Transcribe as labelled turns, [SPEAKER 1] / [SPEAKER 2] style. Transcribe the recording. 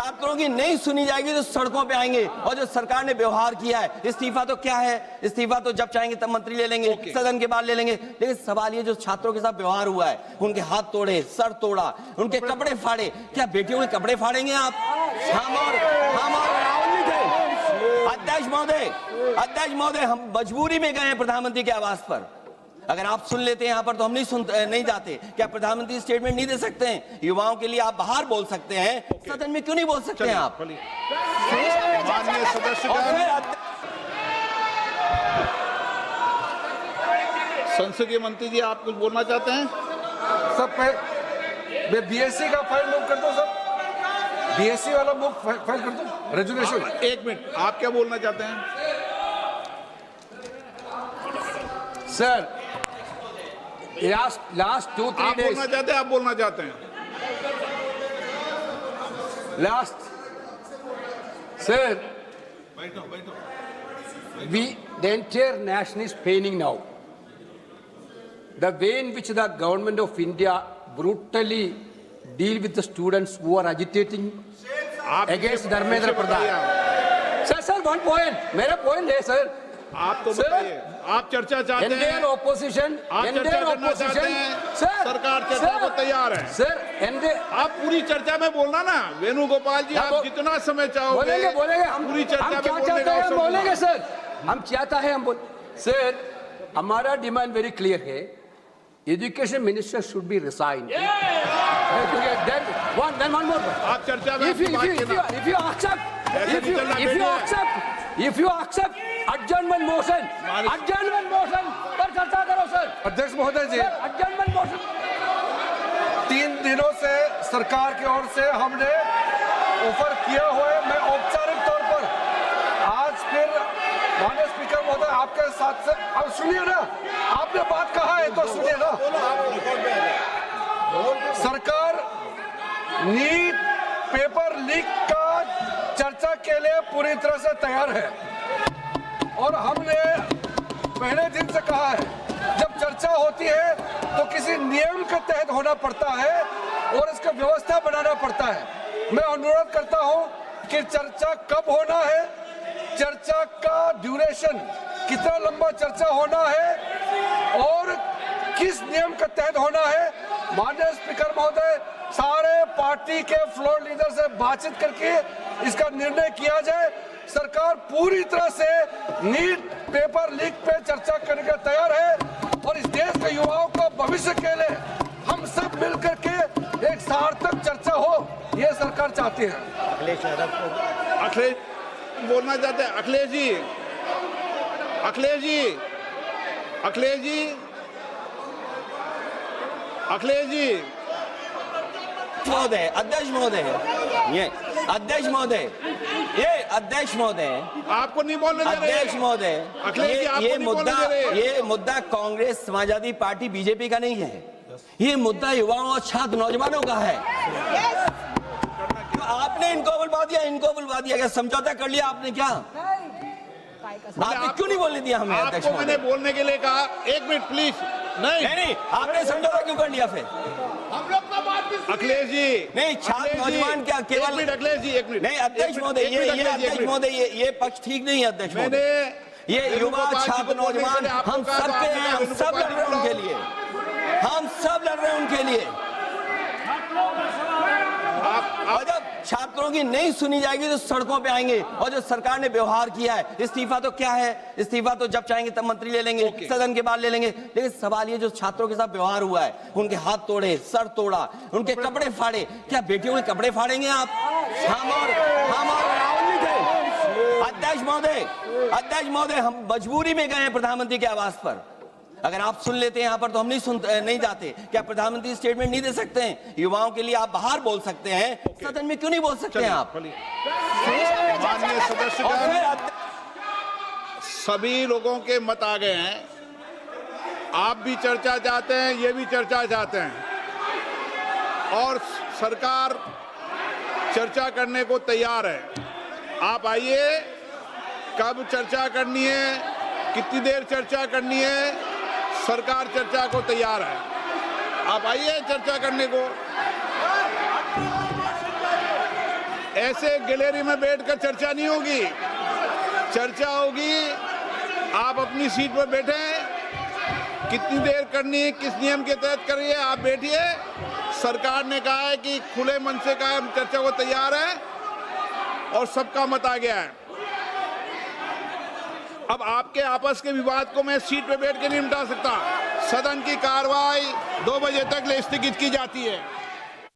[SPEAKER 1] छात्रों की नहीं सुनी जाएगी तो सड़कों पे आएंगे। और जो सरकार ने व्यवहार किया है, इस्तीफा तो क्या है, इस्तीफा तो जब चाहेंगे तब मंत्री ले लेंगे, सदन के बाद ले लेंगे। लेकिन सवाल ये जो छात्रों के साथ व्यवहार हुआ है, उनके हाथ तोड़े, सर तोड़ा, उनके कपड़े फाड़े, क्या बेटियों के कपड़े फाड़ेंगे आप? हम और राहुल जी थे। अध्यक्ष महोदय, हम मजबूरी में गए हैं प्रधानमंत्री के आवास पर। अगर आप सुन लेते हैं यहाँ पर तो हम नहीं जाते। क्या प्रधानमंत्री स्टेटमेंट नहीं दे सकते हैं? युवाओं के लिए आप बाहर बोल सकते हैं, सदन में क्यों नहीं बोल सकते हैं आप?
[SPEAKER 2] माननीय सदस्य संसदीय मंत्री जी, आप कुछ बोलना चाहते हैं?
[SPEAKER 3] सब मैं बीएससी का फाइल मूव कर दो, सब बीएससी वाला मूव फाइल कर दो, रेजुलेशन।
[SPEAKER 2] एक मिनट, आप क्या बोलना चाहते हैं?
[SPEAKER 3] सर लास्ट 2-3 days
[SPEAKER 2] आप बोलना चाहते हैं?
[SPEAKER 3] Last sir the entire nation is paining now. The way in which the government of India brutally deal with the students who are agitating against Dharmendra Pradhan. Sir, one point. मेरा point है sir.
[SPEAKER 2] आप तो बताइए, आप चर्चा चाहते हैं?
[SPEAKER 3] Indian opposition,
[SPEAKER 2] सरकार चर्चा को तैयार है।
[SPEAKER 3] सर
[SPEAKER 2] आप पूरी चर्चा में बोलना ना, वेणुगोपाल जी, आप जितना समय चाहोगे
[SPEAKER 3] बोलेंगे हम
[SPEAKER 2] पूरी चर्चा में
[SPEAKER 3] बोलेंगे सर। हम चाहता है हम सर, हमारा डिमांड वेरी क्लियर है। Education minister should be resign. Then one more.
[SPEAKER 2] आप चर्चा में
[SPEAKER 3] if you accept adjournment motion पर चर्चा करो सर। अध्यक्ष महोदय जी, adjournment motion 3 दिनों से सरकार की ओर से हमने ऑफर किया हुआ है। मैं औपचारिक तौर पर आज फिर माननीय स्पीकर महोदय आपके साथ से, अब सुनिए ना, आपने बात कहा है तो सुनिए ना। सरकार नीट पेपर लीक का चर्चा के लिए पूरी तरह से तैयार है और हमने पहले दिन से कहा है, जब चर्चा होती है तो किसी नियम के तहत होना पड़ता है और इसका व्यवस्था बनाना पड़ता है। मैं अनुरोध करता हूं कि चर्चा कब होना है, चर्चा का ड्यूरेशन, कितना लंबा चर्चा होना है और किस नियम के तहत होना है। माननीय स्पीकर महोदय, सारे पार्टी के फ्लोर लीडर से बातचीत करके इसका निर्णय किया जाए। सरकार पूरी तरह से नीट पेपर लीक पे चर्चा करने के तैयार है और इस देश के युवाओं को भविष्य के लिए हम सब मिलकर के एक सार्थक चर्चा हो, ये सरकार चाहती है।
[SPEAKER 2] अखिलेश बोलना चाहते हैं? अखिलेश जी
[SPEAKER 1] महोदय, अध्यक्ष महोदय,
[SPEAKER 2] आपको नहीं बोलने दे रहे।
[SPEAKER 1] अध्यक्ष महोदय, ये मुद्दा कांग्रेस, समाजवादी पार्टी, बीजेपी का नहीं है। ये मुद्दा युवाओं और छात्र नौजवानों का है। आपने इनको बुलवा दिया, क्या समझौता कर लिया आपने? क्या आपने क्यों नहीं बोलने दिया हमें? अध्यक्ष
[SPEAKER 2] आपको मैंने बोलने के लिए कहा। एक मिनट प्लीज। नहीं,
[SPEAKER 1] आपने समझौता क्यों कर लिया फिर?
[SPEAKER 2] हम लोग का बात भी
[SPEAKER 1] अखिलेश जी, नहीं, छात्र नौजवान क्या केवल?
[SPEAKER 2] अखिलेश जी, एक मिनट।
[SPEAKER 1] नहीं अध्यक्ष महोदय, ये पक्ष ठीक नहीं है अध्यक्ष महोदय। ये युवा छात्र नौजवान हम सब के हैं, हम सब लड़ रहे हैं उनके लिए। और जब छात्रों की नहीं सुनी जाएगी तो सड़कों पे आएंगे। और जो सरकार ने व्यवहार किया है, इस्तीफा तो क्या है, इस्तीफा तो जब चाहेंगे तब मंत्री ले लेंगे, सदन के बाद ले लेंगे। लेकिन सवाल ये जो छात्रों के साथ व्यवहार हुआ है, उनके हाथ तोड़े, सर तोड़ा, उनके कपड़े फाड़े, क्या बेटियों के कपड़े फाड़ेंगे आप? हम और राहुल जी थे। अध्यक्ष महोदय, हम मजबूरी में गए हैं प्रधानमंत्री के आवास पर। अगर आप सुन लेते हैं यहाँ पर तो हम नहीं जाते। क्या प्रधानमंत्री स्टेटमेंट नहीं दे सकते हैं? युवाओं के लिए आप बाहर बोल सकते हैं, सदन में क्यों नहीं बोल सकते हैं आप?
[SPEAKER 2] माननीय सदस्य, सभी लोगों के मत आ गए हैं। आप भी चर्चा चाहते हैं, ये भी चर्चा चाहते हैं और सरकार चर्चा करने को तैयार है। आप आइए, कब चर्चा करनी है, कितनी देर चर्चा करनी है, सरकार चर्चा को तैयार है। आप आइए चर्चा करने को। ऐसे गैलरी में बैठकर चर्चा नहीं होगी। चर्चा होगी, आप अपनी सीट पर बैठे, कितनी देर करनी है, किस नियम के तहत करिए, आप बैठिए। सरकार ने कहा है कि खुले मन से कहा हम चर्चा को तैयार है और सबका मत आ गया है। अब आपके आपस के विवाद को मैं सीट पे बैठ के नहीं मिटा सकता। सदन की कार्रवाई 2 बजे तक स्थगित की जाती है।